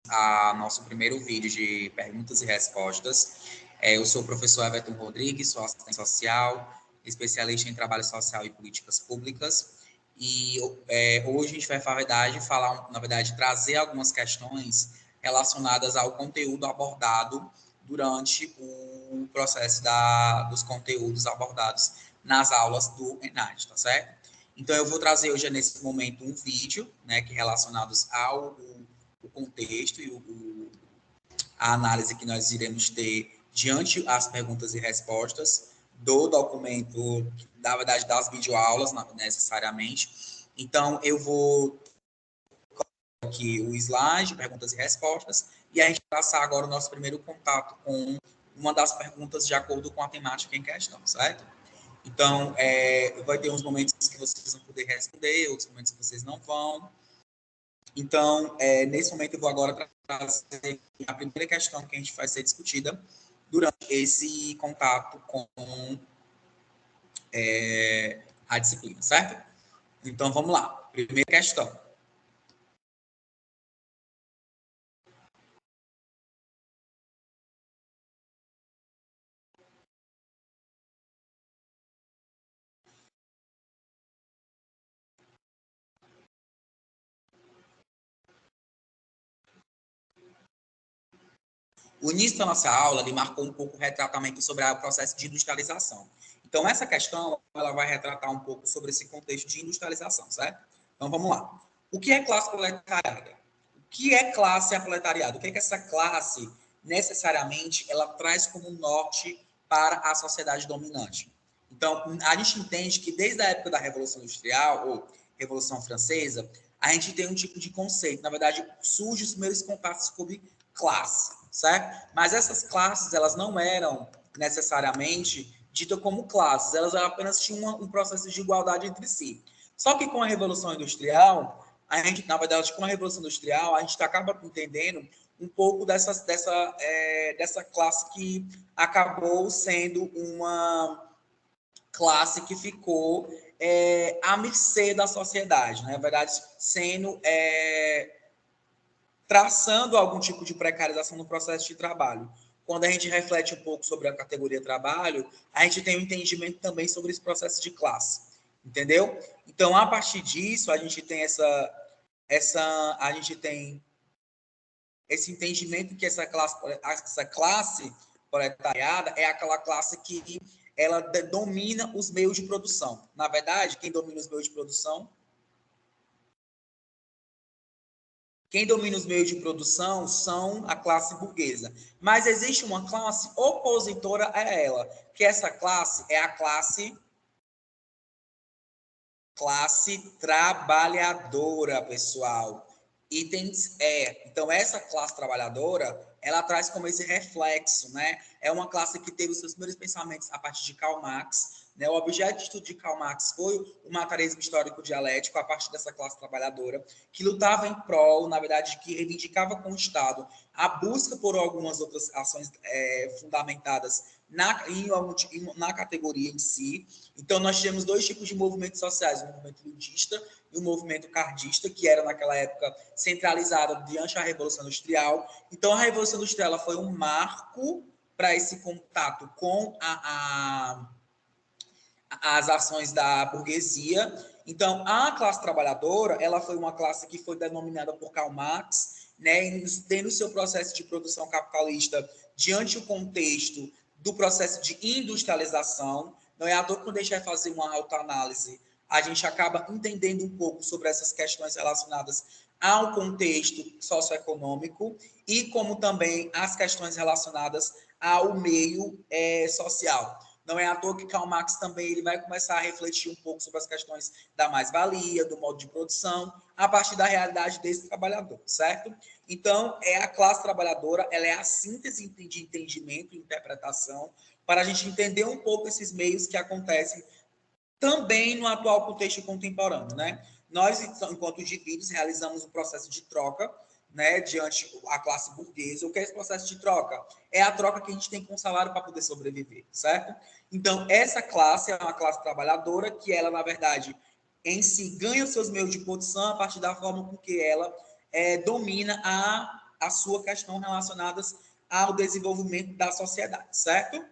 a nosso primeiro vídeo de perguntas e respostas. Eu sou o professor Everton Rodrigues, sou assistente social, especialista em trabalho social e políticas públicas. E hoje a gente vai, na verdade, trazer algumas questões relacionadas ao conteúdo abordado durante o processo dos conteúdos abordados nas aulas do ENAD, tá certo? Então, eu vou trazer hoje, nesse momento, um vídeo, né, que relacionados ao o contexto e a análise que nós iremos ter diante das perguntas e respostas do documento, na verdade, das videoaulas, necessariamente. Então, eu vou colocar aqui o slide, perguntas e respostas, e a gente vai passar agora o nosso primeiro contato com uma das perguntas de acordo com a temática em questão, certo? Então, vai ter uns momentos que vocês vão poder responder, outros momentos que vocês não vão. Então, nesse momento, eu vou agora trazer a primeira questão que a gente vai ser discutida durante esse contato com a disciplina, certo? Então, vamos lá. Primeira questão. O início da nossa aula ele marcou um pouco o retratamento sobre o processo de industrialização. Então, essa questão ela vai retratar um pouco sobre esse contexto de industrialização, certo? Então, vamos lá. O que é classe proletariada? O que é classe proletariada? O que é que essa classe, necessariamente, ela traz como norte para a sociedade dominante? Então, a gente entende que desde a época da Revolução Industrial, ou Revolução Francesa, a gente tem um tipo de conceito. Na verdade, surgem os primeiros contatos sobre classe, certo? Mas essas classes, elas não eram necessariamente ditas como classes, elas apenas tinham um processo de igualdade entre si. Só que com a Revolução Industrial, a gente, na verdade, com a Revolução Industrial, a gente acaba entendendo um pouco dessa classe que acabou sendo uma classe que ficou à mercê da sociedade, né? Na verdade, sendo traçando algum tipo de precarização no processo de trabalho. Quando a gente reflete um pouco sobre a categoria trabalho, a gente tem um entendimento também sobre esse processo de classe, entendeu? Então, a partir disso, a gente tem a gente tem esse entendimento que essa classe proletariada é aquela classe que ela domina os meios de produção. Na verdade, quem domina os meios de produção? Quem domina os meios de produção são a classe burguesa. Mas existe uma classe opositora a ela, que essa classe é a classe trabalhadora, pessoal. Itens Então, essa classe trabalhadora, ela traz como esse reflexo, né? É uma classe que teve os seus primeiros pensamentos a partir de Karl Marx, né? O objeto de estudo de Karl Marx foi o materialismo histórico dialético, a partir dessa classe trabalhadora, que lutava em prol, na verdade, que reivindicava com o Estado a busca por algumas outras ações fundamentadas na categoria em si. Então, nós tivemos dois tipos de movimentos sociais, o movimento ludista e o movimento cardista, que era, naquela época, centralizado diante da Revolução Industrial. Então, a Revolução Industrial ela foi um marco para esse contato com as ações da burguesia. Então, a classe trabalhadora, ela foi uma classe que foi denominada por Karl Marx, né, tendo seu processo de produção capitalista diante do contexto do processo de industrialização. Não é à toa que quando a gente vai fazer uma autoanálise, a gente acaba entendendo um pouco sobre essas questões relacionadas ao contexto socioeconômico e como também as questões relacionadas ao meio social. Não é à toa que Karl Marx também ele vai começar a refletir um pouco sobre as questões da mais-valia, do modo de produção, a partir da realidade desse trabalhador, certo? Então, a classe trabalhadora, ela é a síntese de entendimento e interpretação para a gente entender um pouco esses meios que acontecem também no atual contexto contemporâneo, né? Nós, enquanto indivíduos, realizamos um processo de troca, né, diante a classe burguesa. O que é esse processo de troca? É a troca que a gente tem com o salário para poder sobreviver, certo? Então, essa classe é uma classe trabalhadora que ela, na verdade, em si, ganha os seus meios de produção a partir da forma com que ela domina a sua questão relacionadas ao desenvolvimento da sociedade, certo?